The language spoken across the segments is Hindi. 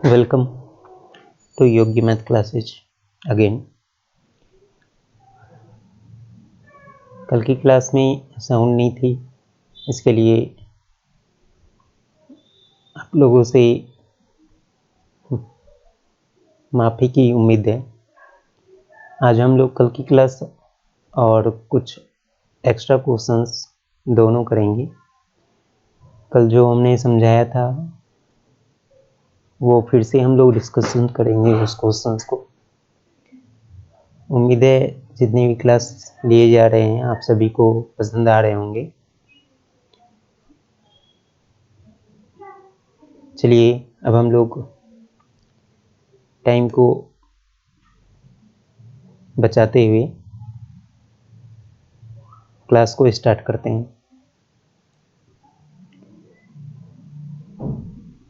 Welcome to Yogi math classes again. कल की क्लास में साउंड नहीं थी, इसके लिए आप लोगों से माफ़ी की उम्मीद है। आज हम लोग कल की क्लास और कुछ एक्स्ट्रा क्वेश्चंस दोनों करेंगे। कल जो हमने समझाया था वो फिर से हम लोग डिस्कशन करेंगे उस क्वेश्चंस को। उम्मीद है जितनी भी क्लास लिए जा रहे हैं आप सभी को पसंद आ रहे होंगे। चलिए अब हम लोग टाइम को बचाते हुए क्लास को स्टार्ट करते हैं।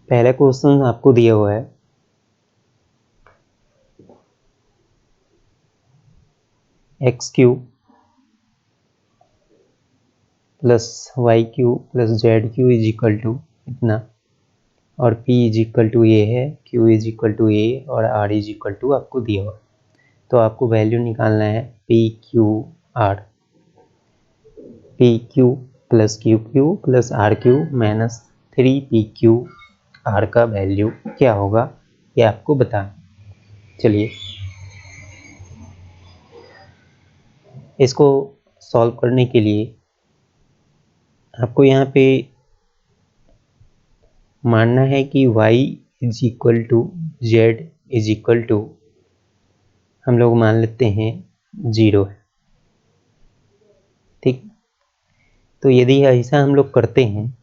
पहला क्वेश्चन आपको दिया हुआ है, x cube plus y cube plus z cube is equal to इतना, और P is equal to a है, Q is equal to a और R इज इक्वल टू आपको दिया हुआ है। तो आपको वैल्यू निकालना है P Q R. P Q plus Q Q plus R cube minus 3PQ R का वैल्यू क्या होगा ये आपको बताना। चलिए इसको सॉल्व करने के लिए आपको यहाँ पे मानना है कि y is equal to z is equal to हम लोग मान लेते हैं 0 है। ठीक, तो यदि ऐसा हम लोग करते हैं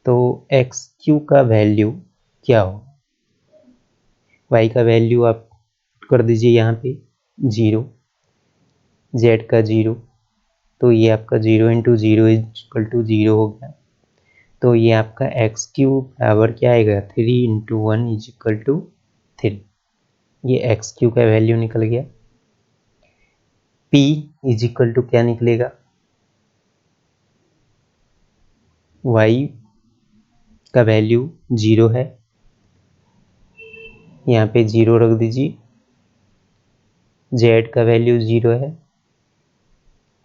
तो एक्स क्यू का वैल्यू क्या हो, y का वैल्यू आप कर दीजिए यहाँ पे 0, z का 0, तो ये आपका 0 इंटू 0 इज इक्वल टू 0 हो गया। तो ये आपका एक्स क्यू बराबर क्या आएगा, 3 इंटू 1 इज इक्वल टू 3। ये एक्स क्यू का वैल्यू निकल गया। P इज इक्वल टू क्या निकलेगा, y का वैल्यू 0 है, यहाँ पे 0 रख दीजिए, z का वैल्यू 0 है,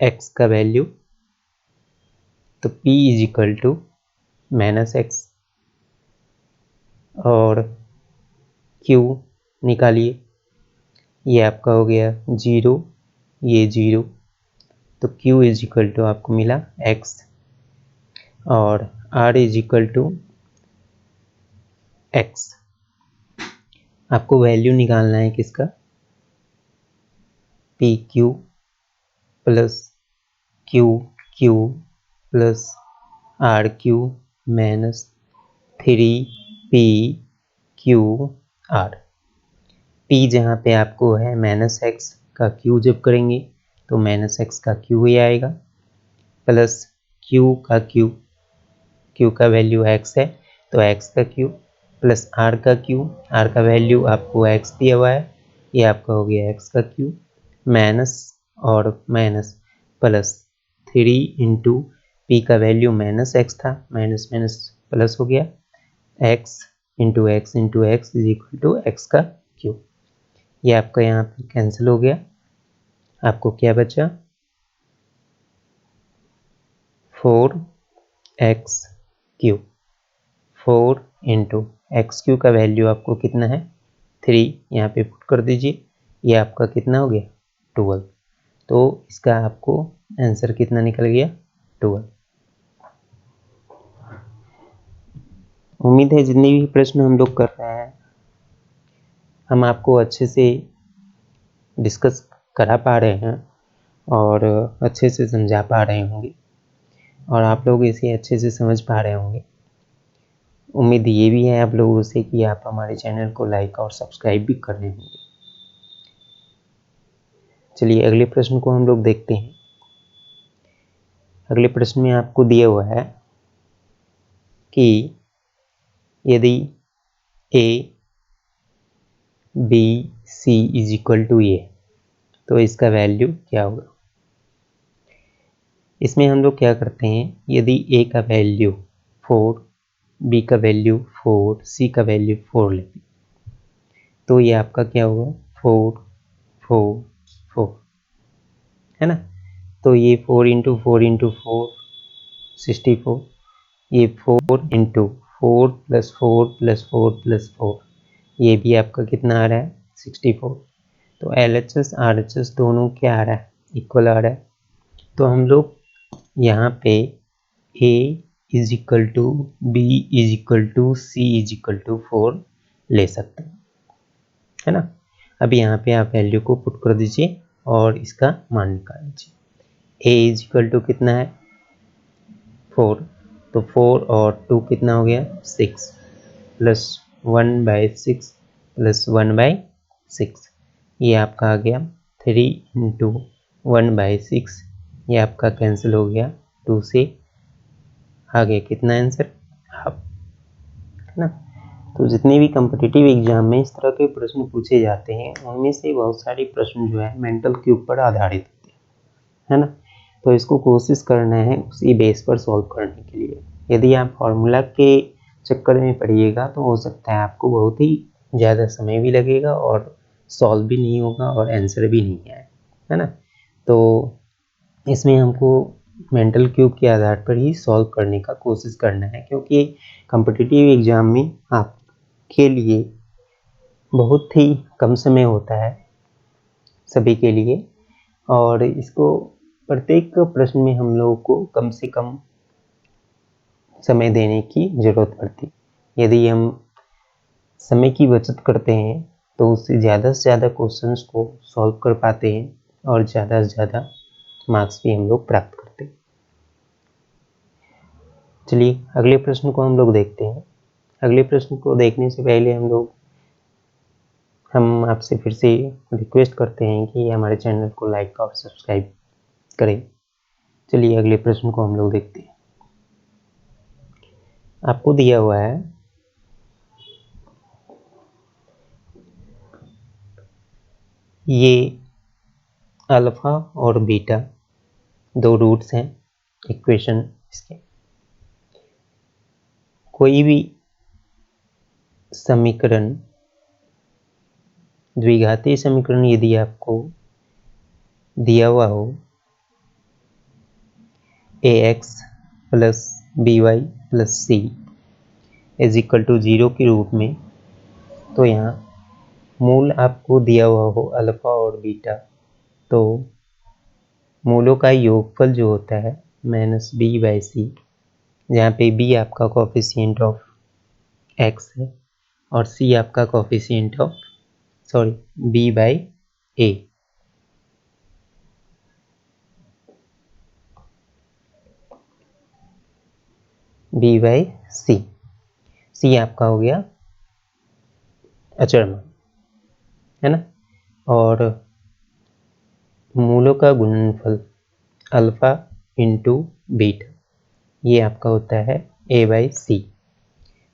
x का वैल्यू, तो P is equal to minus x, और Q निकालिए, ये आपका हो गया 0, ये 0, तो Q इज इक्वल टू आपको मिला x, और R is equal to x। आपको वैल्यू निकालना है किसका, P Q plus Q Q plus R cube minus 3PQ R. P जहाँ पे आपको है माइनस एक्स का Q जब करेंगे तो माइनस एक्स का Q ही आएगा, प्लस Q का Q का वैल्यू x है तो x का Q प्लस R का Q, R का वैल्यू आपको x दिया हुआ है, ये आपका हो गया x का Q, माइनस और माइनस प्लस 3 इंटू P का वैल्यू माइनस एक्स था, माइनस माइनस प्लस हो गया, x into x into x is equal to x का Q। ये आपका यहाँ पर कैंसिल हो गया, आपको क्या बचा 4XQ। 4 इंटू एक्स क्यू का वैल्यू आपको कितना है 3, यहाँ पे पुट कर दीजिए, ये आपका कितना हो गया 12। तो इसका आपको आंसर कितना निकल गया 12। उम्मीद है जितने भी प्रश्न हम लोग कर रहे हैं हम आपको अच्छे से डिस्कस करा पा रहे हैं और अच्छे से समझा पा रहे होंगे, और आप लोग इसे अच्छे से समझ पा रहे होंगे। उम्मीद ये भी है आप लोगों से कि आप हमारे चैनल को लाइक और सब्सक्राइब भी कर रहे होंगे। चलिए अगले प्रश्न को हम लोग देखते हैं। अगले प्रश्न में आपको दिया हुआ है कि यदि A B C is equal to A तो इसका वैल्यू क्या होगा। इसमें हम लोग क्या करते हैं, यदि A का वैल्यू 4 बी का वैल्यू 4, सी का वैल्यू 4 लेते तो ये आपका क्या होगा 4 4 4 है ना। तो ये 4 इंटू 4 इंटू 4 64, ये 4 इंटू 4 प्लस 4 प्लस 4 प्लस 4, ये भी आपका कितना आ रहा है 64। तो LHS RHS दोनों क्या आ रहा है इक्वल आ रहा है। तो हम लोग यहाँ पे A is equal to B is equal to C is equal to 4 ले सकते हैं, है ना। अब यहाँ पे आप वैल्यू को पुट कर दीजिए और इसका मान निकाल लीजिए। A इज इक्वल टू कितना है 4, तो 4 और 2 कितना हो गया 6 प्लस 1/6 प्लस 1/6, ये आपका आ गया 3 इंटू 1/6, ये आपका कैंसिल हो गया 2 से, आ गया कितना आंसर हाफ, है ना। तो जितने भी कम्पिटिटिव एग्जाम में इस तरह के प्रश्न पूछे जाते हैं उनमें से बहुत सारे प्रश्न जो है मेंटल क्यूब पर आधारित होते हैं, है ना। तो इसको कोशिश करना है उसी बेस पर सॉल्व करने के लिए। यदि आप फॉर्मूला के चक्कर में पड़िएगा तो हो सकता है आपको बहुत ही ज़्यादा समय भी लगेगा और सॉल्व भी नहीं होगा और आंसर भी नहीं आए, है ना। तो इसमें हमको मेंटल क्यूब के आधार पर ही सॉल्व करने का कोशिश करना है, क्योंकि कॉम्पिटिटिव एग्जाम में आपके लिए बहुत ही कम समय होता है सभी के लिए, और इसको प्रत्येक प्रश्न में हम लोगों को कम से कम समय देने की ज़रूरत पड़ती। यदि हम समय की बचत करते हैं तो उससे ज़्यादा से ज़्यादा क्वेश्चंस को सॉल्व कर पाते हैं और ज़्यादा से ज़्यादा मार्क्स भी हम लोग प्राप्त करते हैं। चलिए अगले प्रश्न को हम लोग देखते हैं। अगले प्रश्न को देखने से पहले हम आपसे फिर से रिक्वेस्ट करते हैं कि हमारे चैनल को लाइक और सब्सक्राइब करें। चलिए अगले प्रश्न को हम लोग देखते हैं। आपको दिया हुआ है ये अल्फा और बीटा दो रूट्स हैं इक्वेशन इसके। कोई भी समीकरण द्विघातीय समीकरण यदि आपको दिया हुआ हो ax plus by plus c is equal to 0 के रूप में, तो यहाँ मूल आपको दिया हुआ हो अल्फा और बीटा, तो मूलों का योगफल जो होता है -b/c, जहाँ पे b आपका कोफिशिएंट ऑफ x है और c आपका coefficient of b/a, b/c, c आपका हो गया अचर मान, है ना। और मूलों का गुणनफल अल्फा इंटू बीटा, ये आपका होता है a/c,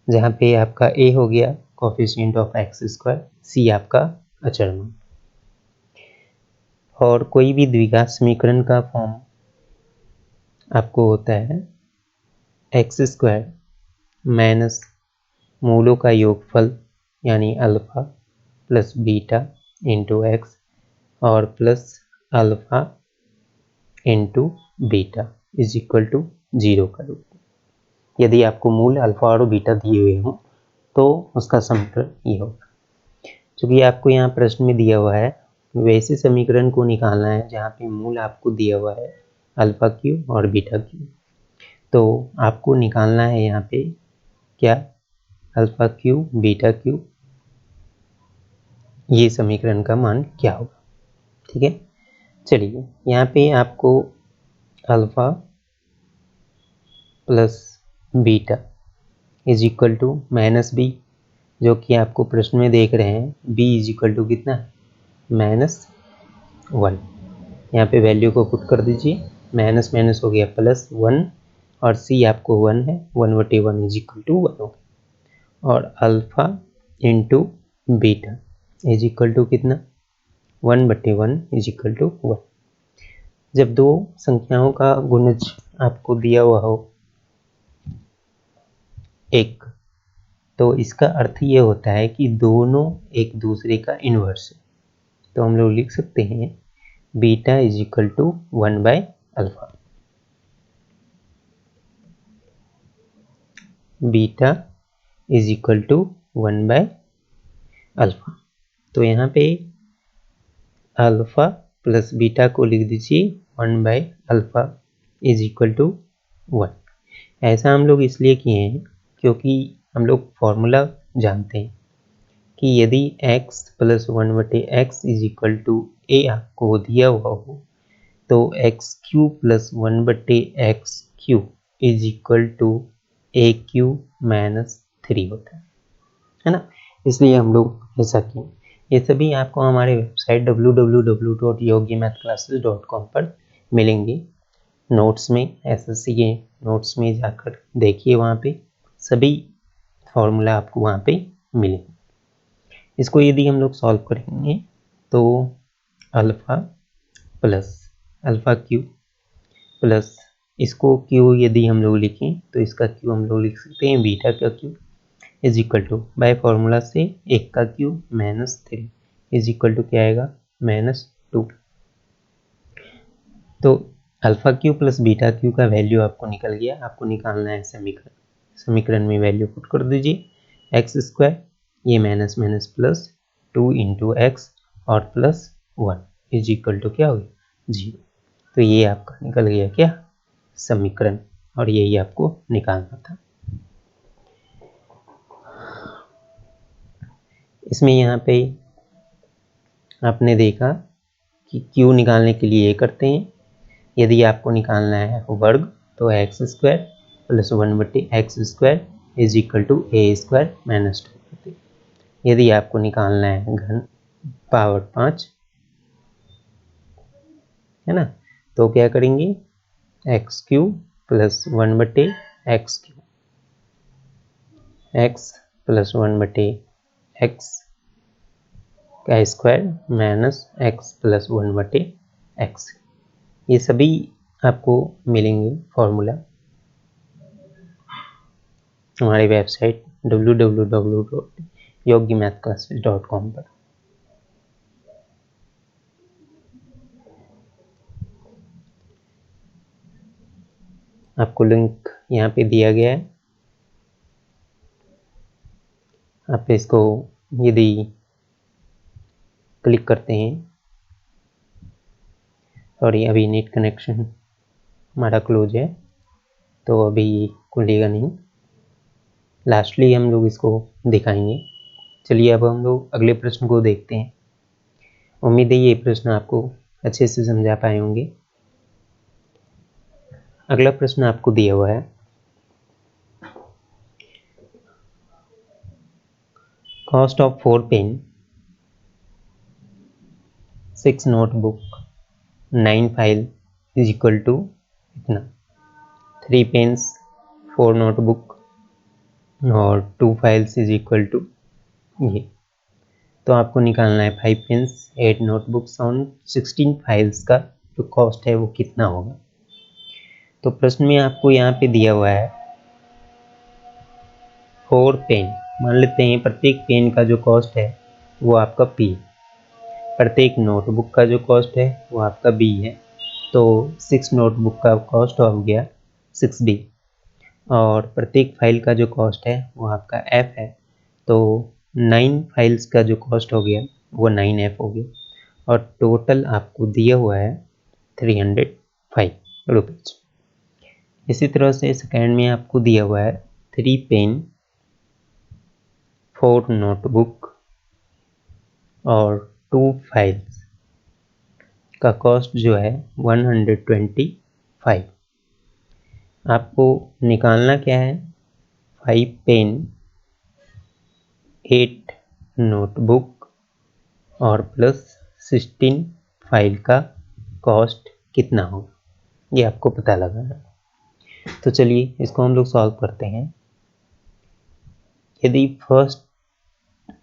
जहाँ पे आपका a हो गया कोफिशिएंट ऑफ x², c आपका अचर मान। और कोई भी द्विघात समीकरण का फॉर्म आपको होता है x² माइनस मूलों का योगफल यानी alpha plus beta into x और plus alpha into beta is equal to 0 का रूप। यदि आपको मूल अल्फा और बीटा दिए हुए हों तो उसका समीकरण ये होगा। चूँकि आपको यहाँ प्रश्न में दिया हुआ है वैसे समीकरण को निकालना है जहाँ पे मूल आपको दिया हुआ है अल्फा क्यू और बीटा क्यू, तो आपको निकालना है यहाँ पे क्या अल्फा क्यू बीटा क्यू, ये समीकरण का मान क्या होगा। ठीक है, चलिए यहाँ पे आपको alpha plus beta is equal to -b, जो कि आपको प्रश्न में देख रहे हैं b इज इक्वल टू कितना -1। यहाँ पे वैल्यू को पुट कर दीजिए, माइनस माइनस हो गया +1 और c आपको 1 है, 1/1 इज इक्वल टू 1 हो गया। और alpha into beta is equal to कितना 1/1 इज इक्वल टू 1। जब दो संख्याओं का गुणज आपको दिया हुआ हो एक, तो इसका अर्थ ये होता है कि दोनों एक दूसरे का इन्वर्स है। तो हम लोग लिख सकते हैं beta is equal to one by alpha. Beta is equal to one by alpha. तो यहाँ पे अल्फा प्लस बीटा को लिख दीजिए 1/अल्फा इज इक्वल टू 1। ऐसा हम लोग इसलिए किए हैं क्योंकि हम लोग फॉर्मूला जानते हैं कि यदि x plus 1/x is equal to a आपको दिया हुआ हो तो x cube plus 1/x cube is equal to a cube minus 3 होता है ना। इसलिए हम लोग ऐसा किए। ये सभी आपको हमारे वेबसाइट www.yogimathclasses.com पर मिलेंगे। नोट्स में एसएससी के नोट्स में जाकर देखिए, वहाँ पे सभी फॉर्मूला आपको वहाँ पे मिलेंगे। इसको यदि हम लोग सॉल्व करेंगे तो alpha plus alpha cube plus इसको क्यू यदि हम लोग लिखें तो इसका क्यू हम लोग लिख सकते हैं बीटा का cube is equal to by formula से 1 का cube minus 3 is equal to क्या आएगा -2। तो alpha cube plus beta cube का वैल्यू आपको निकल गया। आपको निकालना है समीकरण में वैल्यू पुट कर दीजिए एक्स स्क्वायर, ये minus minus plus 2 into x और प्लस 1 इज इक्वल टू क्या हो गया 0। तो ये आपका निकल गया क्या समीकरण, और यही आपको निकालना था। इसमें यहाँ पे आपने देखा कि क्यू निकालने के लिए ये करते हैं। यदि आपको निकालना है वर्ग तो x square plus 1/x square is equal to A square minus 2 करते हैं। यदि आपको निकालना है घन पावर 5 है ना, तो क्या करेंगे x cube plus 1/x Q, x plus 1/x का square minus x plus 1/x। ये सभी आपको मिलेंगे फॉर्मूला हमारी वेबसाइट www.yogimathclasses.com पर। आपको लिंक यहाँ पे दिया गया है। आप इसको यदि क्लिक करते हैं, सॉरी अभी नेट कनेक्शन हमारा क्लोज है तो अभी खुलेगा नहीं, लास्टली हम लोग इसको दिखाएंगे। चलिए अब हम लोग अगले प्रश्न को देखते हैं। उम्मीद है ये प्रश्न आपको अच्छे से समझा पाए होंगे। अगला प्रश्न आपको दिया हुआ है cost of 4 pen 6 notebook 9 file is equal to इतना। 3 पेन्स 4 नोटबुक और 2 फाइल्स इज इक्वल टू ये। तो आपको निकालना है 5 पेन्स 8 नोटबुक्स और 16 फाइल्स का जो कॉस्ट है वो कितना होगा। तो प्रश्न में आपको यहाँ पे दिया हुआ है 4 पेन, मान लेते हैं प्रत्येक पेन का जो कॉस्ट है वो आपका P, प्रत्येक नोटबुक का जो कॉस्ट है वो आपका B है। तो 6 नोटबुक का कॉस्ट हो गया 6B, और प्रत्येक फाइल का जो कॉस्ट है वो आपका F है। तो 9 फाइल्स का जो कॉस्ट हो गया वो 9F हो गया, और टोटल आपको दिया हुआ है 305 रुपीज। इसी तरह से सेकेंड में आपको दिया हुआ है 3 पेन 4 नोटबुक और 2 फाइल्स का कॉस्ट जो है 125। आपको निकालना क्या है 5 पेन 8 नोटबुक और प्लस 16 फाइल का कॉस्ट कितना होगा, ये आपको पता लगाना है। तो चलिए इसको हम लोग सॉल्व करते हैं। यदि फर्स्ट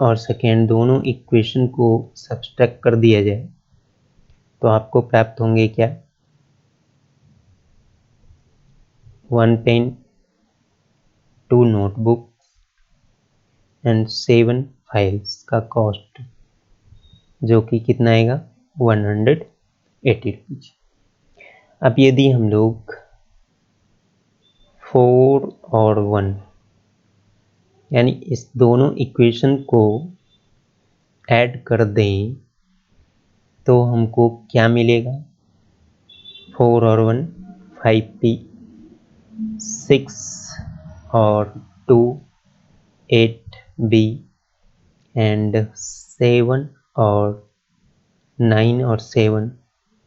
और सेकेंड दोनों इक्वेशन को सब्सट्रैक्ट कर दिया जाए तो आपको प्राप्त होंगे क्या 1 पेन 2 नोटबुक एंड 7 फाइल्स का कॉस्ट जो कि कितना आएगा 180 रुपीज। अब यदि हम लोग 4 और 1 यानी इस दोनों इक्वेशन को ऐड कर दें तो हमको क्या मिलेगा, 4 और 1 5p, 6 और 2 8b एंड 7 और 9 और 7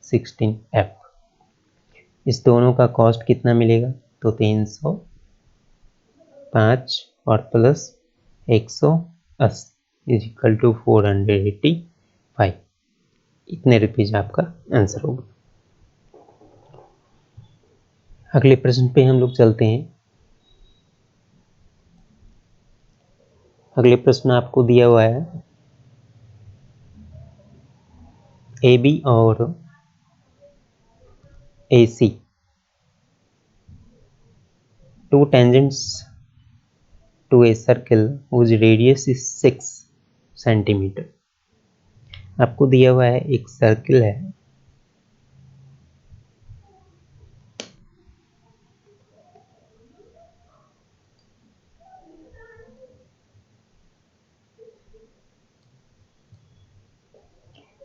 16f। इस दोनों का कॉस्ट कितना मिलेगा, तो 305 और प्लस 180 इज इक्वल टू 485। इतने रुपीज आपका आंसर होगा। अगले प्रश्न पे हम लोग चलते हैं। अगले प्रश्न आपको दिया हुआ है AB और AC, two tangents to a circle whose radius is 6 centimetre. आपको दिया हुआ है एक सर्किल है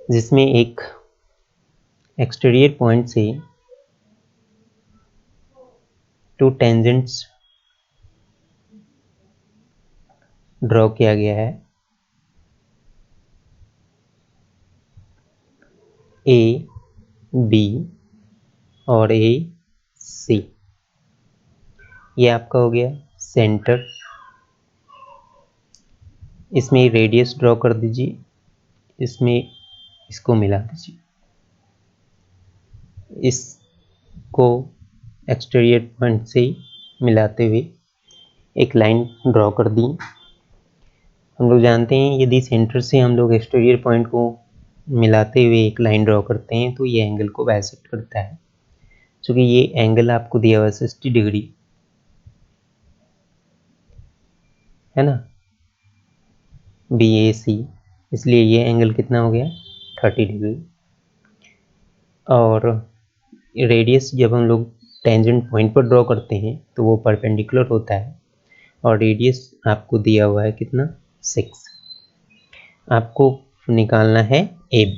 जिसमें एक एक्सटीरियर पॉइंट से टू टेंजेंट्स ड्रॉ किया गया है, A B और A C। ये आपका हो गया सेंटर। इसमें रेडियस ड्रॉ कर दीजिए, इसमें इसको मिला दीजिए, इसको एक्सटीरियर पॉइंट से मिलाते हुए एक लाइन ड्रॉ कर दी। हम लोग जानते हैं यदि सेंटर से हम लोग एक्सटीरियर पॉइंट को मिलाते हुए एक लाइन ड्रॉ करते हैं तो ये एंगल को बाइसेक्ट करता है। क्योंकि ये एंगल आपको दिया हुआ है 60 डिग्री, है ना, BAC, इसलिए ये एंगल कितना हो गया 30 डिग्री। और रेडियस जब हम लोग टेंजेंट पॉइंट पर ड्रॉ करते हैं तो वो परपेंडिकुलर होता है और रेडियस आपको दिया हुआ है कितना 6। आपको निकालना है AB,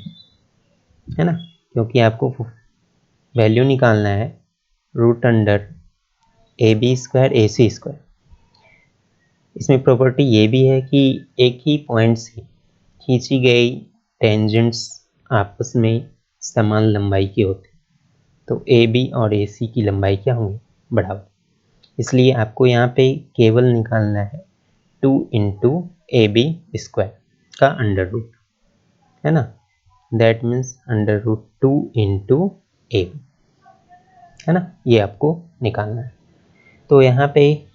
है ना, क्योंकि आपको वैल्यू निकालना है root under AB square AC square. इसमें प्रॉपर्टी ये भी है कि एक ही पॉइंट से खींची गई टेंजेंट्स आपस में समान लंबाई के होते हैं, तो AB और AC की लंबाई क्या होंगी, बराबर। इसलिए आपको यहाँ पे केवल निकालना है 2 इंटू AB स्क्वायर का अंडर रूट, है ना, that means under root 2 into AB, है ना, ये आपको निकालना है। तो यहाँ पे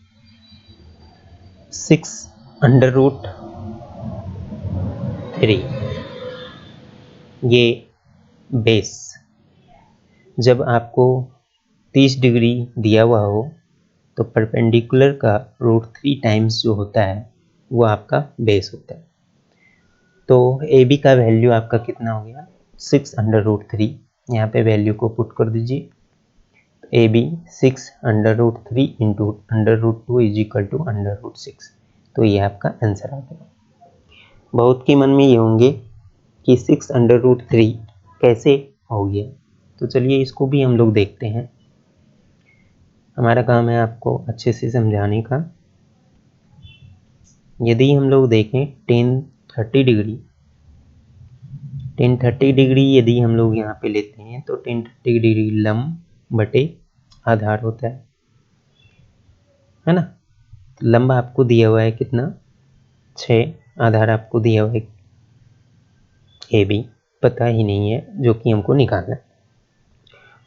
6 अंडर रूट 3 ये बेस, जब आपको 30 डिग्री दिया हुआ हो तो परपेंडिकुलर का रूट 3 टाइम्स जो होता है वो आपका बेस होता है। तो AB का वैल्यू आपका कितना हो गया 6 अंडर रूट 3। यहाँ पे वैल्यू को पुट कर दीजिए, AB 6 under root 3 into under root 2 is equal to under root 6। तो ये आपका आंसर आ गया। बहुत के मन में ये होंगे कि 6 अंडर रूट 3 कैसे हो गया, तो चलिए इसको भी हम लोग देखते हैं। हमारा काम है आपको अच्छे से समझाने का। यदि हम लोग देखें 1030 डिग्री यदि हम लोग यहाँ पे लेते हैं तो 1030 डिग्री लंब बटे आधार होता है ना। लंब आपको दिया हुआ है कितना 6, आधार आपको दिया हुआ है AB, पता ही नहीं है जो कि हमको निकालना है।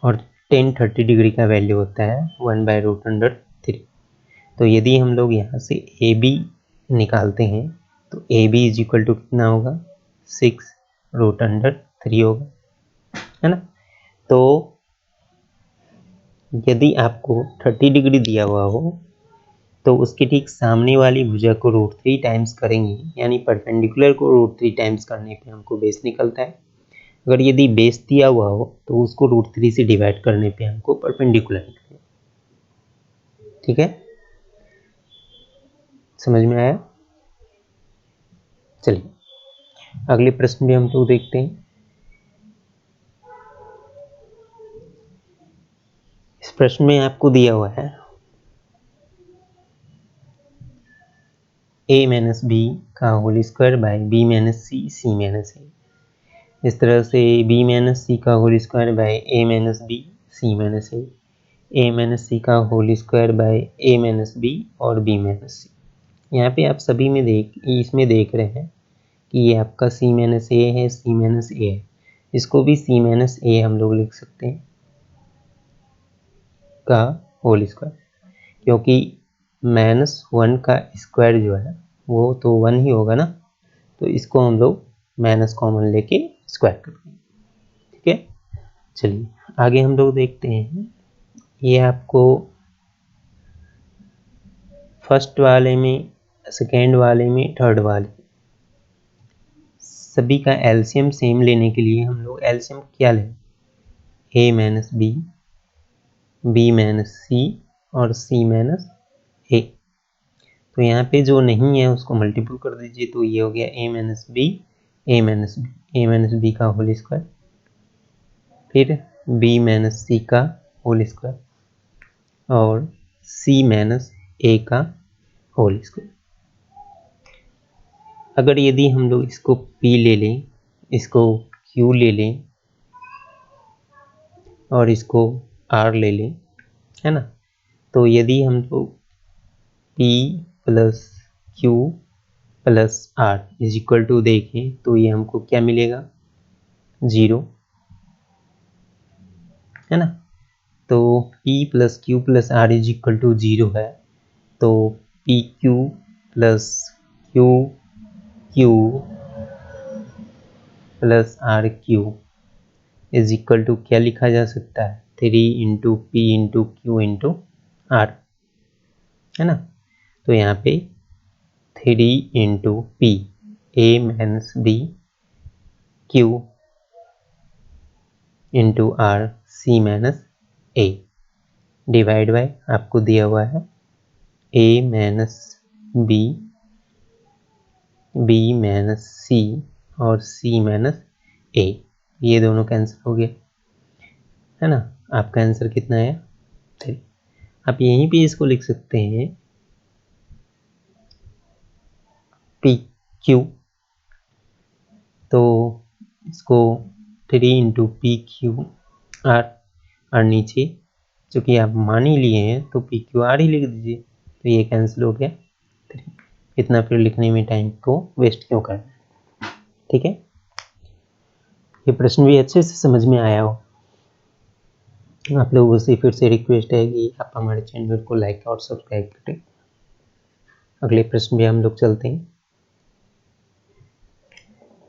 और 1030 डिग्री का वैल्यू होता है 1/√3। तो यदि हम लोग यहाँ से AB निकालते हैं तो AB इज इक्वल टू कितना होगा 6√3 होगा, है ना। तो यदि आपको 30 डिग्री दिया हुआ हो तो उसके ठीक सामने वाली भुजा को √3 टाइम्स करेंगे, यानी परपेंडिकुलर को √3 टाइम्स करने पे हमको बेस निकलता है। अगर यदि बेस दिया हुआ हो तो उसको √3 से डिवाइड करने पे हमको परपेंडिकुलर निकलेगा। ठीक है, समझ में आया? चलिए अगले प्रश्न भी हम लोग देखते हैं। इस प्रश्न में आपको दिया हुआ है a-b का whole square by b-c c-a। इस तरह से b-c का whole square by a-b c-a, a-c का होल स्क्वायर बाय a-b और b-c। यहाँ पे आप सभी में इसमें देख रहे हैं कि ये आपका c-a है, c-a है। इसको भी c-a हम लोग लिख सकते हैं का होल स्क्वायर, क्योंकि -1 का स्क्वायर जो है वो तो 1 ही होगा ना, तो इसको हम लोग माइनस कॉमन लेके स्क्वायर कर देंगे। ठीक है, चलिए आगे हम लोग देखते हैं। ये आपको फर्स्ट वाले में, सेकेंड वाले में, थर्ड वाले सभी का एलसीएम सेम लेने के लिए हम लोग एलसीएम क्या लें? a-b, b-c और c-a। तो यहाँ पे जो नहीं है उसको मल्टीपल कर दीजिए, तो ये हो गया a-b, a-b का होल स्क्वायर, फिर b-c का होल स्क्वायर और c-a का होल स्क्वायर। अगर यदि हम लोग इसको p ले लें, इसको q ले लें और इसको r ले लें, है ना, तो यदि हम लोग p plus q plus r is equal to देखें तो ये हमको क्या मिलेगा? 0, है ना। तो p plus q plus r is equal to 0 है, तो P Q plus Q Q plus R Q is equal to क्या लिखा जा सकता है? 3 into P into Q into R, है ना। तो यहाँ पे 3 into P a-b Q into R c-a divide by आपको दिया हुआ है a-b b-c और c-a, ये दोनों कैंसिल हो गए, है ना। आपका आंसर कितना है? 3। आप यहीं पे इसको लिख सकते हैं पी क्यू, तो इसको 3 इंटू पी क्यू आर, और नीचे चूँकि आप मान ही लिए हैं तो पी क्यू आर ही लिख दीजिए, तो ये कैंसिल हो गया 3। इतना फिर लिखने में टाइम को वेस्ट क्यों करना? ठीक है, ये प्रश्न भी अच्छे से समझ में आया हो। आप लोगों से फिर से रिक्वेस्ट है कि आप हमारे चैनल को लाइक और सब्सक्राइब करें। अगले प्रश्न भी हम लोग चलते हैं।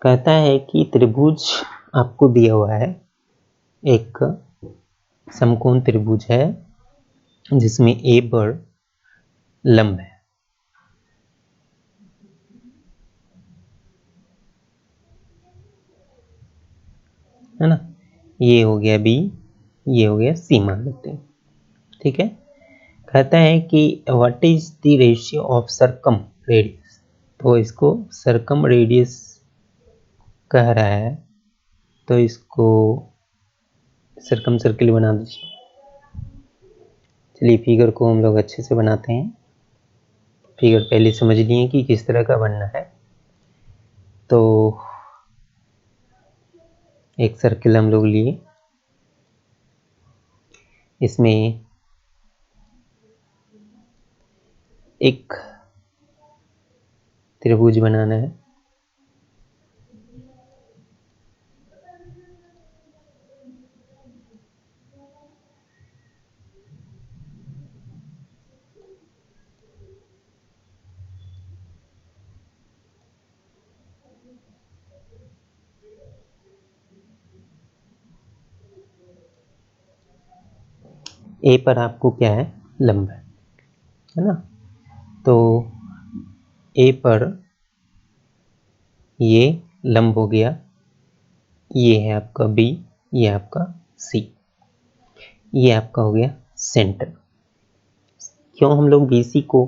कहता है कि त्रिभुज आपको दिया हुआ है, एक समकोण त्रिभुज है जिसमें ए पर लंब है ना। ये हो गया बी, ये हो गया सी मान लेते हैं। ठीक है, कहता है कि what is the ratio of circumradius, तो इसको सरकम रेडियस कह रहा है, तो इसको सरकम सर्किल बना दीजिए। चलिए फिगर को हम लोग अच्छे से बनाते हैं। फिगर पहले समझ लिए कि किस तरह का बनना है। तो एक सर्किल हम लोग लिए, इसमें एक त्रिभुज बनाना है। ए पर आपको क्या है? लंब है ना। तो ए पर ये लंब हो गया, ये है आपका बी, ये आपका सी, ये आपका हो गया सेंटर। क्यों हम लोग बीसी को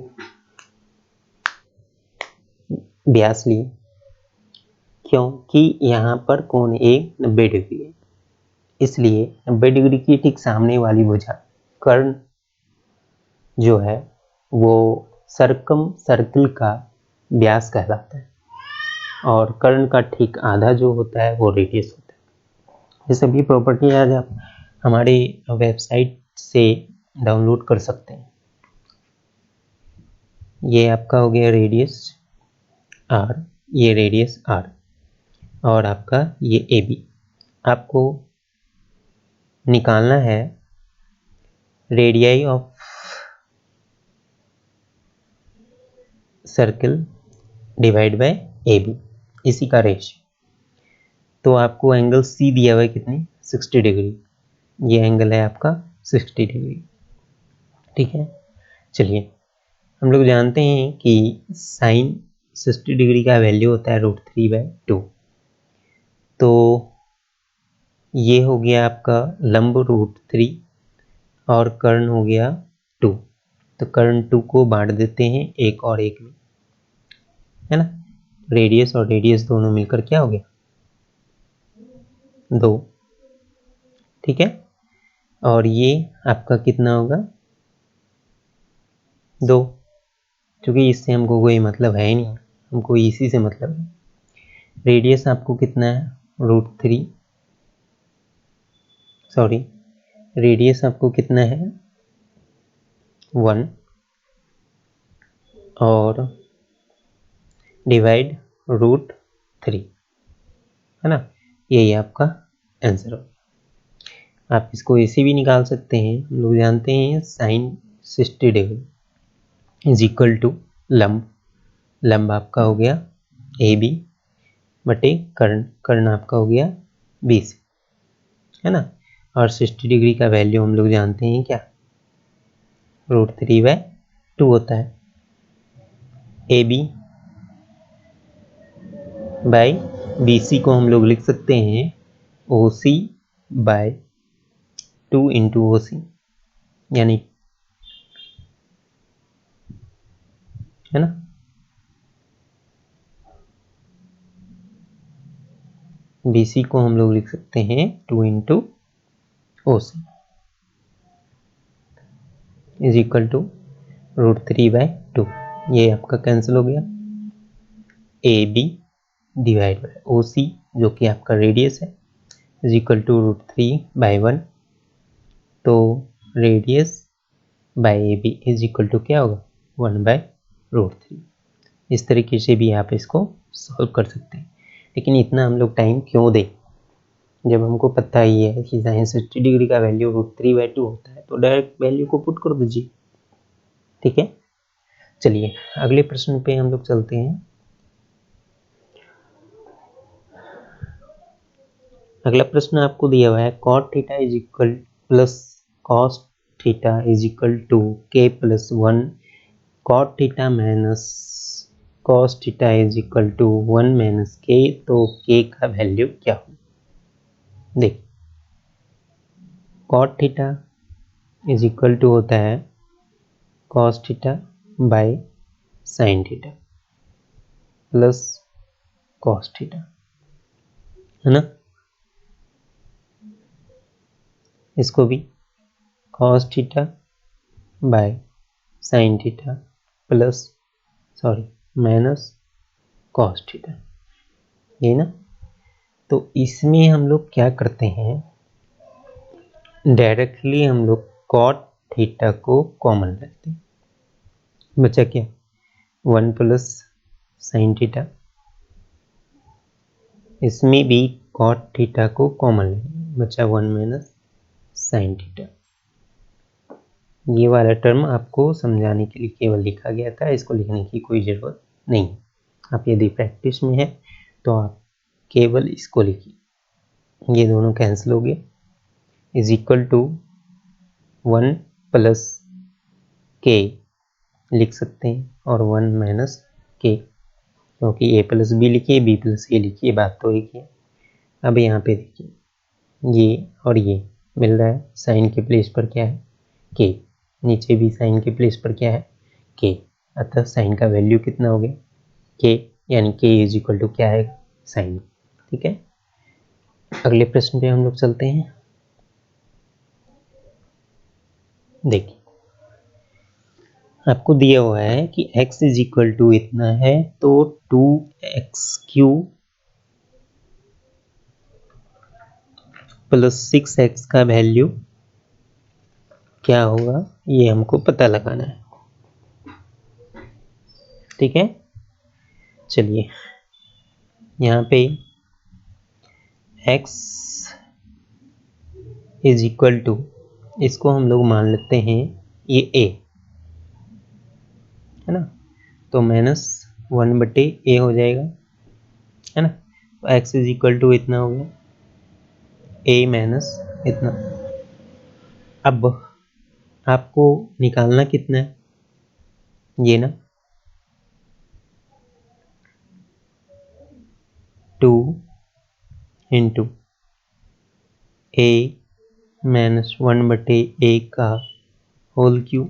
व्यास लिए? क्योंकि यहाँ पर कोण ए 90 डिग्री है, इसलिए 90 डिग्री की ठीक सामने वाली भुजा कर्ण जो है वो सर्किल का व्यास कहलाता है, और कर्ण का ठीक आधा जो होता है वो रेडियस होता है। ये सभी प्रॉपर्टी आज आप हमारे वेबसाइट से डाउनलोड कर सकते हैं। ये आपका हो गया रेडियस आर, ये रेडियस आर, और आपका ये ए बी। आपको निकालना है radii of circle divide by A B, इसी का रेशियो। तो आपको एंगल सी दिया हुआ है कितनी, 60 डिग्री, ये एंगल है आपका 60 डिग्री। ठीक है, चलिए हम लोग जानते हैं कि साइन 60 डिग्री का वैल्यू होता है √3/2। तो ये हो गया आपका लंब √3 और कर्ण हो गया 2। तो कर्ण 2 को बांट देते हैं एक और एक में, है ना। रेडियस और रेडियस दोनों मिलकर क्या हो गया, 2। ठीक है, और ये आपका कितना होगा, 2। क्योंकि इससे हमको कोई मतलब है ही नहीं, हमको इसी से मतलब है। रेडियस आपको कितना है, √3, सॉरी रेडियस आपको कितना है, 1, और डिवाइड √3, है ना। यही आपका आंसर हो। आप इसको ऐसे भी निकाल सकते हैं, हम लोग जानते हैं sine 60 degree is equal to लंब, लंब आपका हो गया ए बी बटे कर्ण, कर्ण आपका हो गया बी सी, है ना। और 60 डिग्री का वैल्यू हम लोग जानते हैं क्या, √3/2 होता है। A B by B C को हम लोग लिख सकते हैं ओ सी बाय 2 इंटू ओ सी, यानी, है ना। बी सी को हम लोग लिख सकते हैं 2 into O C is equal to √3/2। ये आपका कैंसिल हो गया। A B divide by O C जो कि आपका रेडियस है इज इक्वल टू √3/1। तो radius by A B is equal to क्या होगा, 1/√3। इस तरीके से भी आप इसको सॉल्व कर सकते हैं। लेकिन इतना हम लोग टाइम क्यों दें, जब हमको पता ही है कि साइन 60 डिग्री का वैल्यू √3/2 होता है, तो डायरेक्ट वैल्यू को पुट कर दीजिए। ठीक है, चलिए अगले प्रश्न पे हम लोग चलते हैं। अगला प्रश्न आपको दिया हुआ है cot theta is equal plus cos theta is equal to k plus 1, cot theta minus cos theta is equal to 1 minus k। तो k का वैल्यू क्या हो, देख cot theta is equal to होता है cos theta by sin theta plus cos theta, है ना। इसको भी cos theta by sin theta plus minus cos theta, ये ना। तो इसमें हम लोग क्या करते हैं, डायरेक्टली हम लोग cot थीटा को कॉमन लेते हैं, बचा क्या, 1 प्लस sin थीटा। इसमें भी cot थीटा को कॉमन लेंगे, बचा 1 माइनस sin थीटा। ये वाला टर्म आपको समझाने के लिए केवल लिखा गया था, इसको लिखने की कोई ज़रूरत नहीं। आप यदि प्रैक्टिस में है तो आप केवल इसको लिखिए, ये दोनों कैंसिल हो गए, is equal to 1 plus k लिख सकते हैं और 1 माइनस के, क्योंकि a प्लस बी लिखिए b प्लस ए लिखिए, बात तो एक ही है। अब यहाँ पे देखिए ये और ये मिल रहा है, साइन के प्लेस पर क्या है k, नीचे भी साइन के प्लेस पर क्या है k, अतः साइन का वैल्यू कितना हो गया k, यानी k इज इक्वल टू क्या है साइन। ठीक है, अगले प्रश्न पे हम लोग चलते हैं। देखिए आपको दिया हुआ है कि x इज इक्वल टू इतना है, तो 2x³ प्लस 6x का वैल्यू क्या होगा ये हमको पता लगाना है। ठीक है, चलिए यहाँ पे x इज इक्वल टू, इसको हम लोग मान लेते हैं ये a है ना, तो -1/a हो जाएगा, है ना। तो x इज इक्वल टू इतना हो गया, a माइनस इतना। अब आपको निकालना कितना है, ये ना 2 इंटू a -1/a का whole cube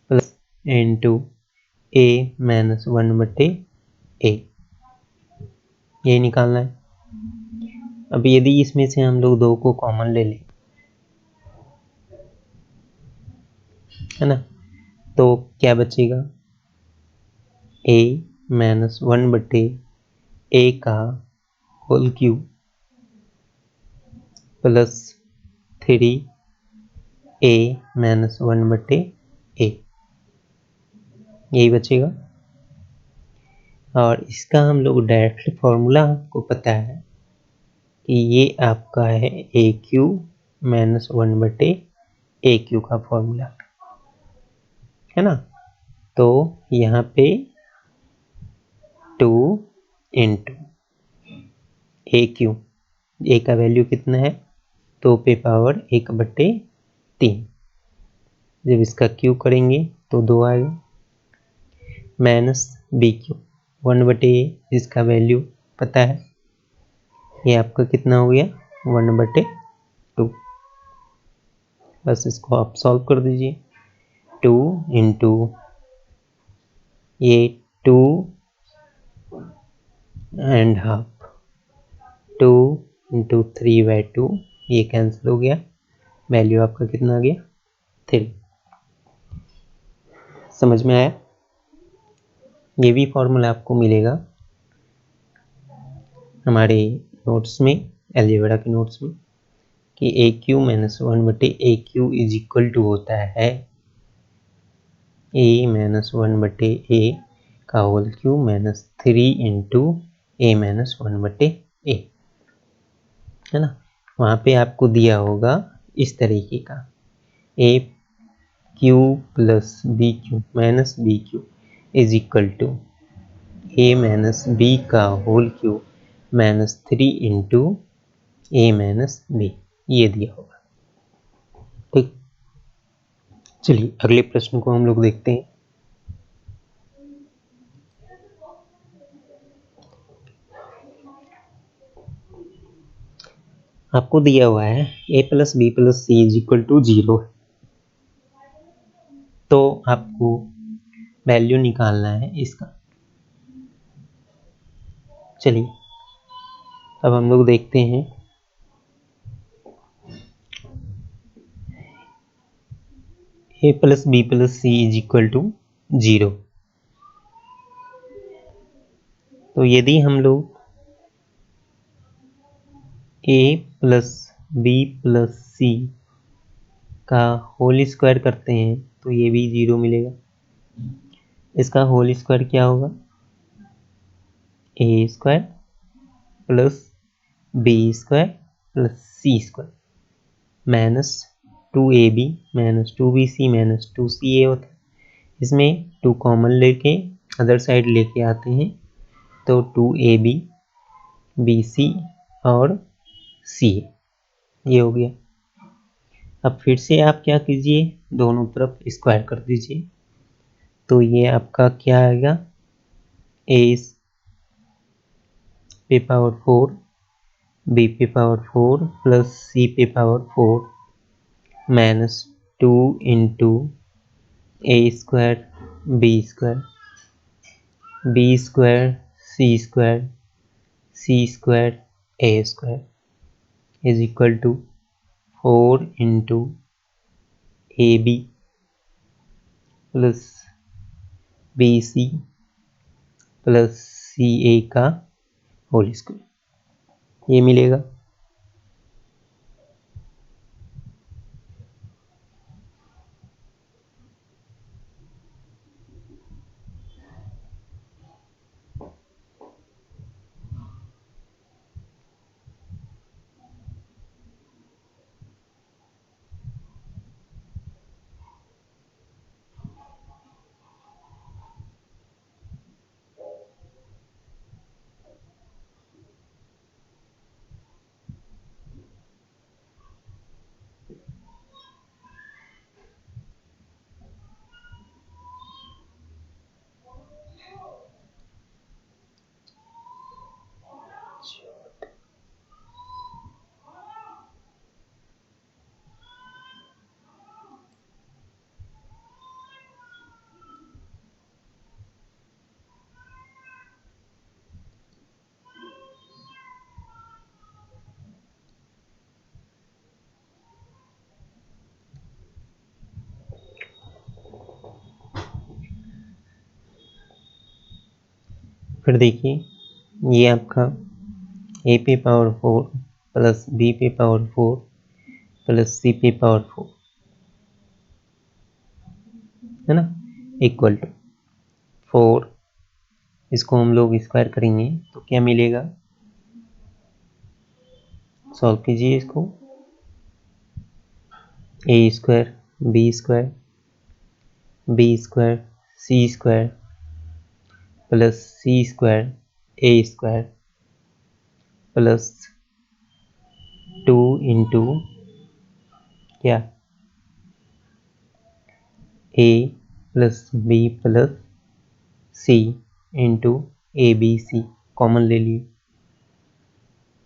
plus into a -1/a, ये निकालना है। अब यदि इसमें से हम लोग 2 को कॉमन ले लें, है ना, तो क्या बचेगा, a -1/a का whole cube plus 3a -1/a, यही बचेगा। और इसका हम लोग डायरेक्टली फॉर्मूला आपको पता है कि ये आपका है AQ -1/AQ का फॉर्मूला, है ना। तो यहाँ पे 2 इंटू AQ, a का वैल्यू कितना है 2 पे पावर 1/3, जब इसका क्यू करेंगे तो 2 आएगा, माइनस BQ 1/a, जिसका वैल्यू पता है, ये आपका कितना हो गया 1/2। बस इसको आप सॉल्व कर दीजिए, 2 इंटू ये 2.5, 2 इंटू 3/2, ये कैंसिल हो गया, वैल्यू आपका कितना आ गया 3। समझ में आया। ये भी फॉर्मूला आपको मिलेगा हमारे नोट्स में, अलजेब्रा के नोट्स में, कि AQ -1/AQ is equal to होता है a -1/a का whole cube -3 into a -1/a, है ना। वहाँ पे आपको दिया होगा इस तरीके का AQ plus BQ minus BQ is equal to a -b का whole cube -3 into a -b, ये दिया होगा। ठीक, चलिए अगले प्रश्न को हम लोग देखते हैं। आपको दिया हुआ है a plus B plus C is equal to 0, तो आपको वैल्यू निकालना है इसका। चलिए अब हम लोग देखते हैं, a plus B plus C is equal to 0, तो यदि हम लोग a plus B plus C का होल स्क्वायर करते हैं तो ये भी 0 मिलेगा। इसका होल स्क्वायर क्या होगा, a square plus B square plus C square minus 2ab minus 2bc minus 2ca होता है। इसमें 2 कॉमन लेके अदर साइड लेके आते हैं तो 2ab bc और ca, ये हो गया। अब फिर से आप क्या कीजिए, दोनों तरफ स्क्वायर कर दीजिए, तो ये आपका क्या आएगा, ए पे पावर 4 बी पे पावर 4 प्लस सी पे power 4 minus 2 into A square B square C square A square is equal to 4 into A B plus B C plus C A का होल स्क्वायर, ये मिलेगा। फिर देखिए ये आपका ए पे पावर 4 प्लस बी पे पावर 4 प्लस सी पे पावर 4 है ना, इक्वल टू 4। इसको हम लोग स्क्वायर करेंगे तो क्या मिलेगा, सॉल्व कीजिए इसको। A square B square C square plus C square A square plus 2 into क्या, A plus B plus C into A B C, common ले लिए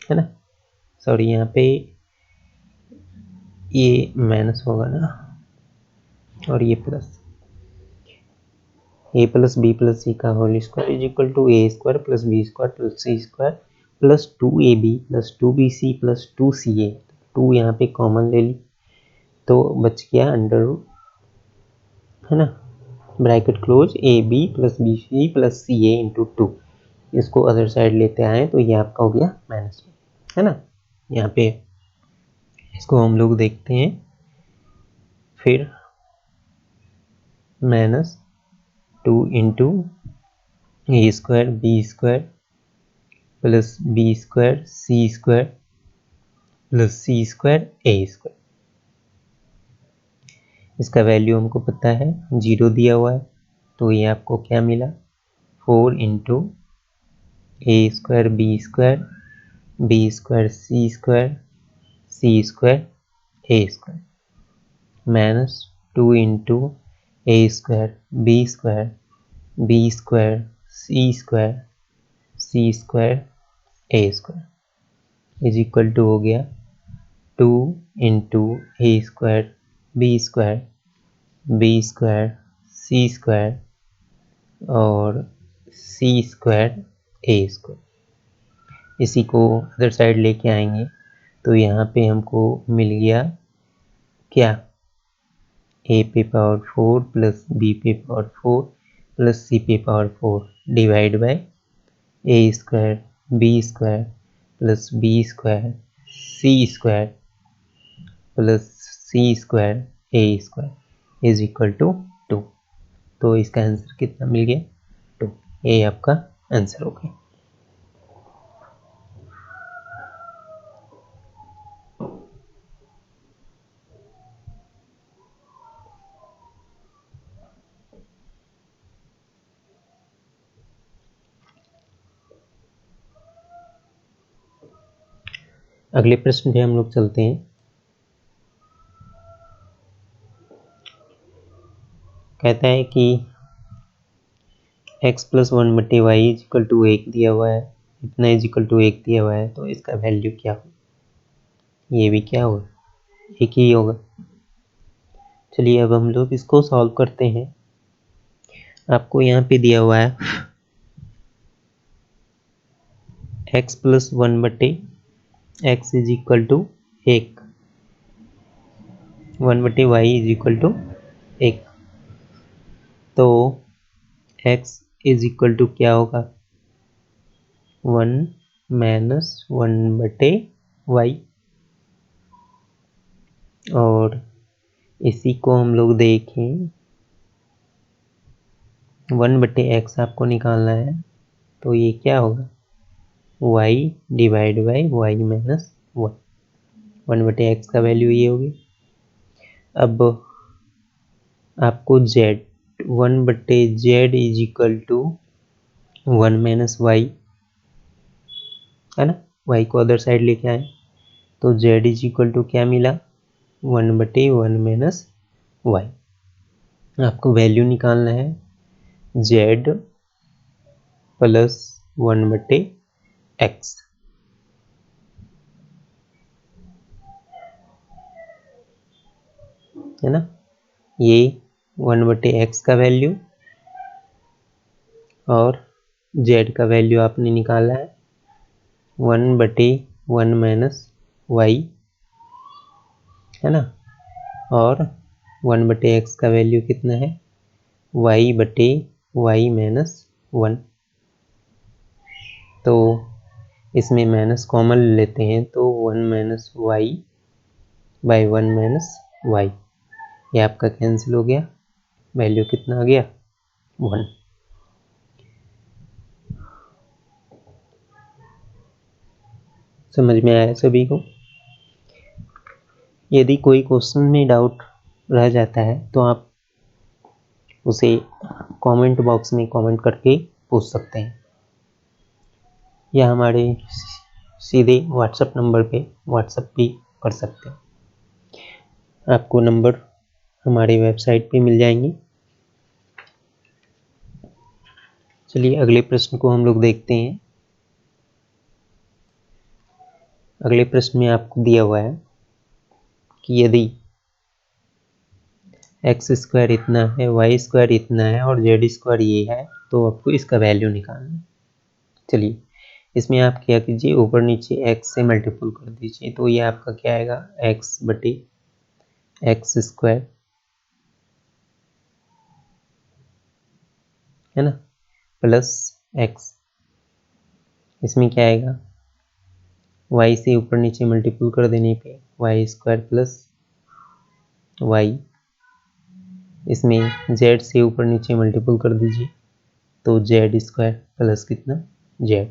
है ना, सॉरी यहाँ पे ये माइनस होगा ना, और ये plus, A plus B plus C का whole square is equal to A square plus B square plus C square plus 2ab plus 2bc plus 2ca। 2 यहाँ पे कॉमन ले ली तो बच गया अंडर रूट, है ना, bracket close A B plus B C plus C A into 2। इसको अदर साइड लेते आए तो ये आपका हो गया माइनस में, है ना। यहाँ पे इसको हम लोग देखते हैं, फिर minus 2 into A square B square plus B square C square plus C square A square. इसका वैल्यू हमको पता है 0 दिया हुआ है, तो ये आपको क्या मिला, 4 into A square B square C square A square minus 2 into A square B square C square A square is equal to हो गया 2 into A square B square C square और सी स्क्वायर ए स्क्वायर। इसी को अदर साइड लेके आएंगे तो यहाँ पे हमको मिल गया क्या, ए पे पावर 4 प्लस बी पे पावर 4 प्लस सी पे power 4 divide by A square B square plus B square C square plus C square A square is equal to 2। तो इसका आंसर कितना मिल गया, 2। ये आपका आंसर हो गया। अगले प्रश्न पे हम लोग चलते हैं। कहता है कि X plus 1/y is equal to 1 दिया हुआ है, इतना इज इक्वल टू 1 दिया हुआ है, तो इसका वैल्यू क्या हो, ये भी क्या होगा, एक ही होगा। चलिए अब हम लोग इसको सॉल्व करते हैं। आपको यहाँ पे दिया हुआ है x plus 1/x is equal to 1, 1/y is equal to 1, तो x इज इक्वल टू क्या होगा, 1 माइनस 1/y, और इसी को हम लोग देखें 1/x आपको निकालना है, तो ये क्या होगा, y divide by y minus 1, 1/x का वैल्यू ये होगी। अब आपको z 1/z is equal to 1 minus y है ना, y को अदर साइड लेके आए, तो z इज इक्वल टू क्या मिला, 1/1 माइनस y। आपको वैल्यू निकालना है z प्लस 1/x, है ना, ये 1/x का वैल्यू और z का वैल्यू आपने निकाला है 1/1 माइनस y, है ना, और 1/x का वैल्यू कितना है, y/y माइनस 1, तो इसमें माइनस कॉमन लेते हैं, तो 1 minus y by 1 minus y, ये आपका कैंसिल हो गया, वैल्यू कितना आ गया, 1। समझ में आया सभी को। यदि कोई क्वेश्चन में डाउट रह जाता है तो आप उसे कमेंट बॉक्स में कमेंट करके पूछ सकते हैं, या हमारे सीधे व्हाट्सएप नंबर पे व्हाट्सएप भी कर सकते हैं। आपको नंबर हमारे वेबसाइट पे मिल जाएंगे। चलिए अगले प्रश्न को हम लोग देखते हैं। अगले प्रश्न में आपको दिया हुआ है कि यदि एक्स स्क्वायर इतना है, वाई स्क्वायर इतना है और जेड स्क्वायर ये है, तो आपको इसका वैल्यू निकालना है। चलिए इसमें आप क्या कीजिए, ऊपर नीचे एक्स से मल्टीपल कर दीजिए, तो ये आपका क्या आएगा, x/x स्क्वायर, है ना, प्लस x, इसमें क्या आएगा, y से ऊपर नीचे मल्टीपल कर देने पे y स्क्वायर प्लस y, इसमें z से ऊपर नीचे मल्टीपल कर दीजिए, तो z स्क्वायर प्लस कितना, z।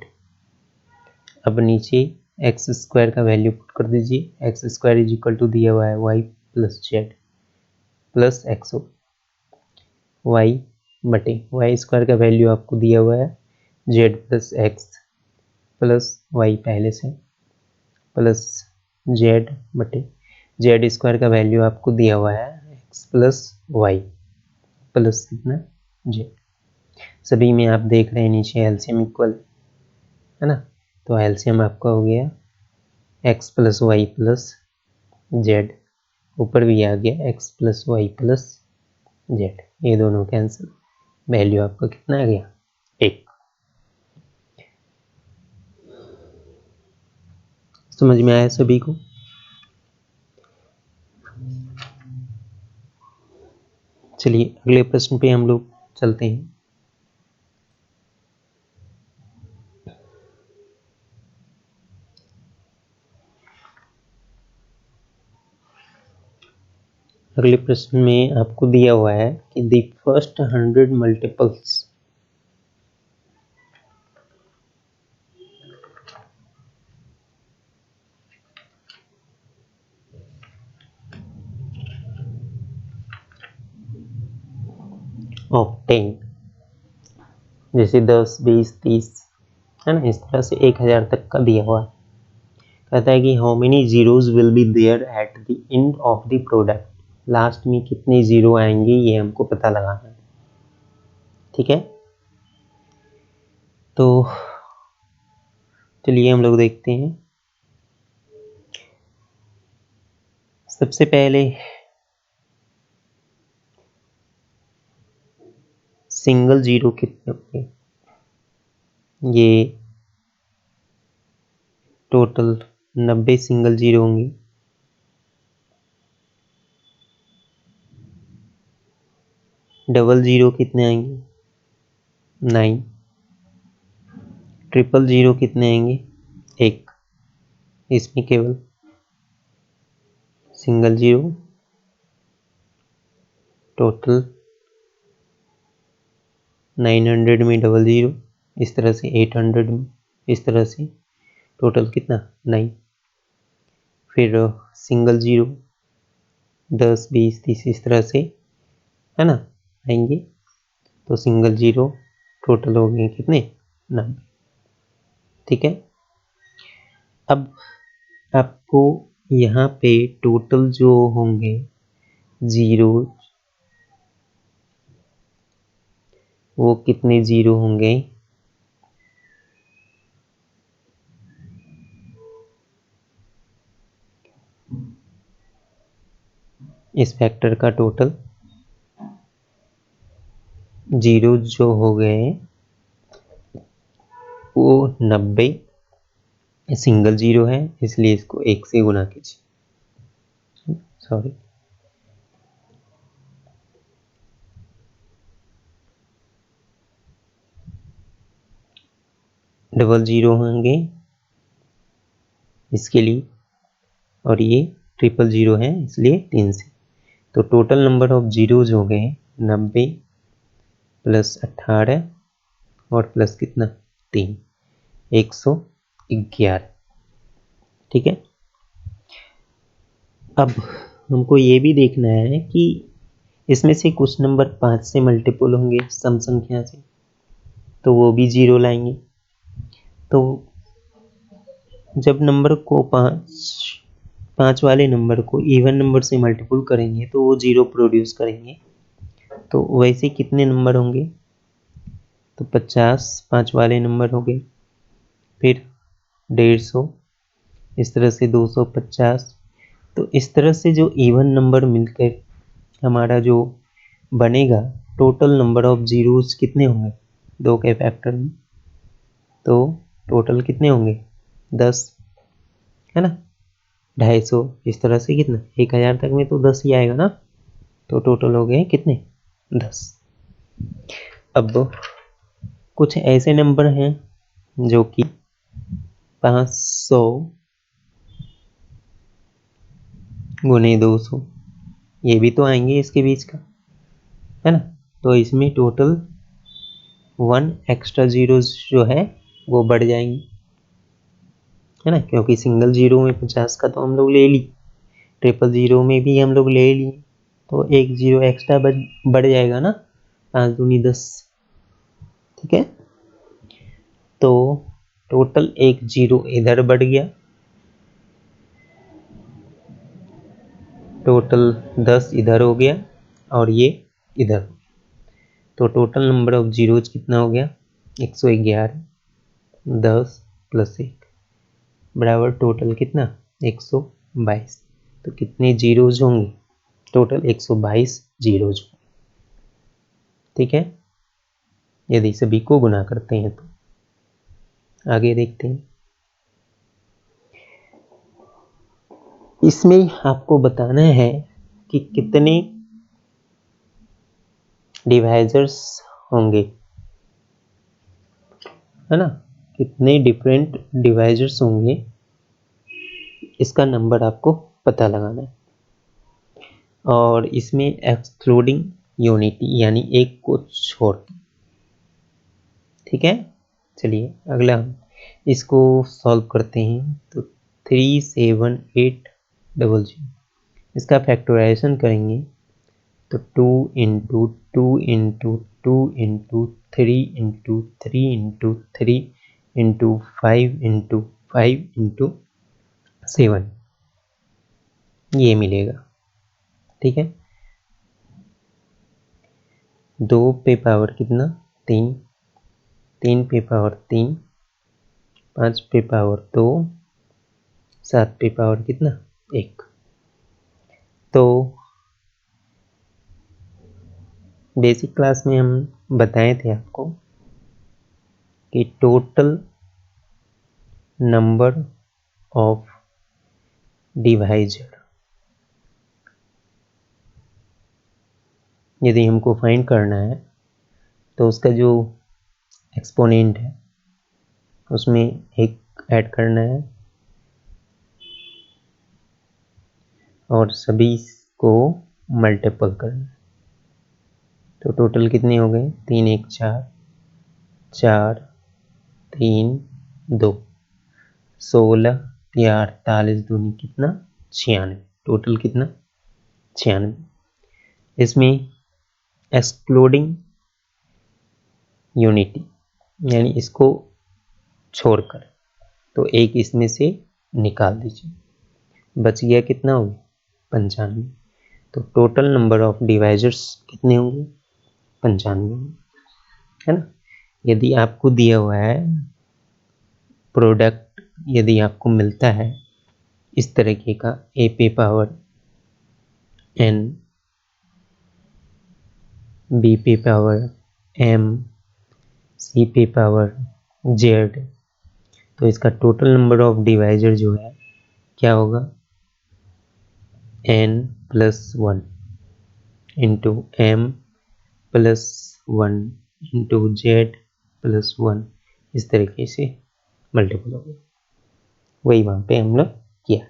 अब नीचे एक्स स्क्वायर का वैल्यू पुट कर दीजिए, x square is equal to दिया हुआ है y plus z plus x, y square का वैल्यू आपको दिया हुआ है z plus x plus y पहले से, प्लस z स्क्वायर का वैल्यू आपको दिया हुआ है x प्लस वाई प्लस कितना, z। सभी में आप देख रहे हैं नीचे एलसीएम इक्वल है ना, तो एलसीएम आपका हो गया x plus Y plus Z, ऊपर भी आ गया x plus Y plus Z, ये दोनों कैंसिल, वैल्यू आपका कितना आ गया, 1। समझ में आया सभी को। चलिए अगले प्रश्न पे हम लोग चलते हैं। अगले प्रश्न में आपको दिया हुआ है कि द फर्स्ट 100 मल्टीपल्स ऑफ 10, जैसे 10, 20, 30 है ना, इस तरह से 1000 तक का दिया हुआ है। कहता है कि how many zeros will be there at the end of the product, last में कितने जीरो आएंगे ये हमको पता लगाना है, ठीक है। तो चलिए हम लोग देखते हैं। सबसे पहले सिंगल जीरो कितने होंगे, ये टोटल 90 सिंगल जीरो होंगे। डबल जीरो कितने आएंगे, 9। ट्रिपल जीरो कितने आएंगे, 1। इसमें केवल सिंगल जीरो, टोटल 900 में डबल जीरो, इस तरह से 800 में, इस तरह से टोटल कितना 9। फिर सिंगल जीरो 10 20 30 इस तरह से, है ना, आएंगे। तो सिंगल जीरो टोटल हो गए कितने, 90। ठीक है। अब आपको यहाँ पे टोटल जो होंगे जीरो, वो कितने जीरो होंगे, इस फैक्टर का टोटल जीरो जो हो गए वो 90। सिंगल जीरो है इसलिए इसको 1 से गुना कीजिए, सॉरी। डबल जीरो होंगे इसके लिए, और ये ट्रिपल जीरो है इसलिए 3 से। तो टोटल नंबर ऑफ जीरोज हो गए 90 प्लस 18 और प्लस कितना 3, 111। ठीक है। अब हमको ये भी देखना है कि इसमें से कुछ नंबर 5 से मल्टीपल होंगे सम संख्या से, तो वो भी जीरो लाएंगे। तो जब नंबर को पाँच वाले नंबर को इवन नंबर से मल्टीपल करेंगे तो वो जीरो प्रोड्यूस करेंगे। तो वैसे कितने नंबर होंगे, तो 50 5 वाले नंबर हो गए, फिर 150, इस तरह से 250। तो इस तरह से जो इवन नंबर मिलकर हमारा जो बनेगा, टोटल नंबर ऑफ जीरोस कितने होंगे 2 के फैक्टर में, तो टोटल कितने होंगे 10, है ना। 250 इस तरह से कितना 1000 तक में तो 10 ही आएगा ना। तो टोटल हो गए कितने 10। अब कुछ ऐसे नंबर हैं जो कि 500 गुने 200, ये भी तो आएंगे इसके बीच का, है ना। तो इसमें टोटल 1 एक्स्ट्रा जीरो जो है वो बढ़ जाएंगे, है ना, क्योंकि सिंगल जीरो में 50 का तो हम लोग ले ली, ट्रिपल जीरो में भी हम लोग ले लिए, तो एक जीरो एक्स्ट्रा बढ़ जाएगा ना, 5 दूनी 10। ठीक है। तो टोटल एक जीरो इधर बढ़ गया, टोटल 10 इधर हो गया और ये इधर हो गया। तो टोटल नंबर ऑफ जीरोज कितना हो गया 111। 10 प्लस 1 बराबर टोटल कितना 122। तो कितने जीरोज होंगे, टोटल 122 जीरोज। ठीक है, यदि सभी को गुना करते हैं तो। आगे देखते हैं। इसमें आपको बताना है कि कितने डिवाइजर्स होंगे, है ना, कितने डिफरेंट डिवाइजर्स होंगे, इसका नंबर आपको पता लगाना है। और इसमें एक्सक्लूडिंग यूनिटी यानी एक को छोड़। ठीक है। चलिए अगला हम इसको सॉल्व करते हैं। तो 37800, इसका फैक्टराइजेशन करेंगे तो 2 into 2 into 2 into 3 into 3 into 3 into 5 into 5 into 7, ये मिलेगा। ठीक है। 2 पे पावर कितना 3, 3 पे पावर 3, 5 पे पावर 2, 7 पे पावर कितना 1। तो बेसिक क्लास में हम बताए थे आपको कि टोटल नंबर ऑफ डिवाइजर यदि हमको फाइंड करना है तो उसका जो एक्सपोनेंट है उसमें एक ऐड करना है और सभी को मल्टीपल करना है। तो टोटल कितने हो गए 3 1 4, 4 3 2, 16 या 48 दूनी कितना 96। टोटल कितना 96। इसमें एक्सक्लूडिंग यूनिटी यानी इसको छोड़कर, तो एक इसमें से निकाल दीजिए, बच गया कितना हो गया 95। तो टोटल नंबर ऑफ डिवाइजर्स कितने होंगे 95, है ना। यदि आपको दिया हुआ है प्रोडक्ट, यदि आपको मिलता है इस तरीके का a पे पावर n, b पे पावर m, c पे पावर z, तो इसका टोटल नंबर ऑफ डिवाइजर जो है क्या होगा n plus 1 into m plus 1 into z plus 1, इस तरीके से मल्टीपल होगा। वही वहाँ पे हम लोग किया।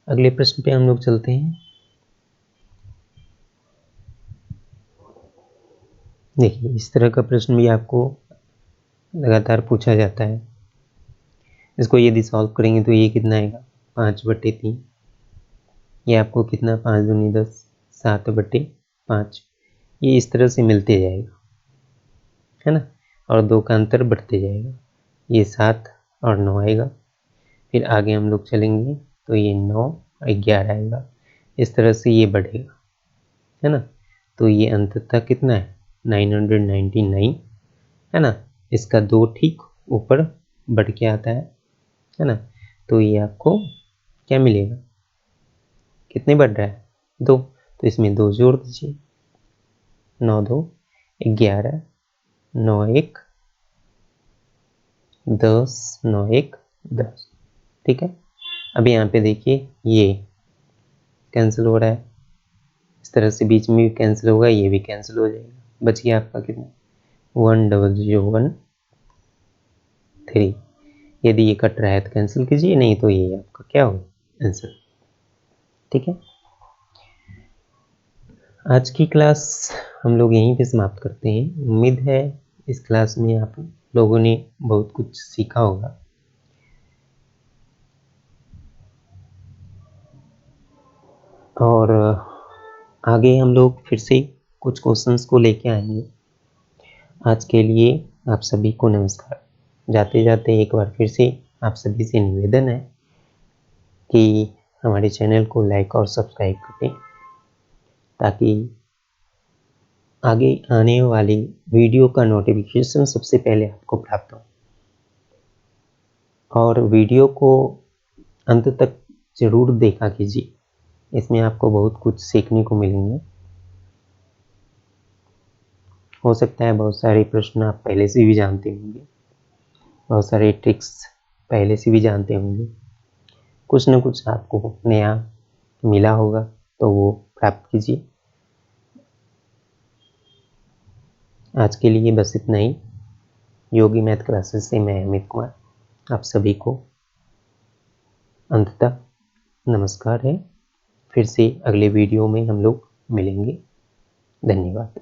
अगले प्रश्न पे हम लोग चलते हैं। देखिए इस तरह का प्रश्न भी आपको लगातार पूछा जाता है। इसको यदि सॉल्व करेंगे तो ये कितना आएगा 5/3, ये आपको कितना 5 दूनी 10, 7/5, ये इस तरह से मिलते जाएगा, है ना। और 2 का अंतर बढ़ते जाएगा, ये 7 और 9 आएगा। फिर आगे हम लोग चलेंगे तो ये 9 और 11 आएगा, इस तरह से ये बढ़ेगा, है ना। तो ये अंततः कितना है 999, है ना। इसका 2 ठीक ऊपर बढ़ के आता है ना। तो ये आपको क्या मिलेगा, कितने बढ़ रहा है 2, तो इसमें 2 जोड़ दीजिए, 9 2 11, 9 1 10, 9 1 10, ठीक है। अब यहाँ पे देखिए ये कैंसिल हो रहा है, इस तरह से बीच में भी कैंसिल होगा, ये भी कैंसिल हो जाएगा, बच गया आपका कितना 100113। यदि ये कट रहा है तो कैंसिल कीजिए, नहीं तो ये आपका क्या होगा आंसर, ठीक है। आज की क्लास हम लोग यहीं पे समाप्त करते हैं। उम्मीद है इस क्लास में आप लोगों ने बहुत कुछ सीखा होगा। और आगे हम लोग फिर से कुछ क्वेश्चंस को लेके आएंगे। आज के लिए आप सभी को नमस्कार। जाते जाते एक बार फिर से आप सभी से निवेदन है कि हमारे चैनल को लाइक और सब्सक्राइब करें, ताकि आगे आने वाली वीडियो का नोटिफिकेशन सबसे पहले आपको प्राप्त हो। और वीडियो को अंत तक जरूर देखा कीजिए, इसमें आपको बहुत कुछ सीखने को मिलेंगे। हो सकता है बहुत सारे प्रश्न आप पहले से भी जानते होंगे, बहुत सारे ट्रिक्स पहले से भी जानते होंगे, कुछ न कुछ आपको नया मिला होगा तो वो प्राप्त कीजिए। आज के लिए बस इतना ही। योगी मैथ क्लासेस से मैं अमित कुमार आप सभी को अंततः नमस्कार है। फिर से अगले वीडियो में हम लोग मिलेंगे। धन्यवाद।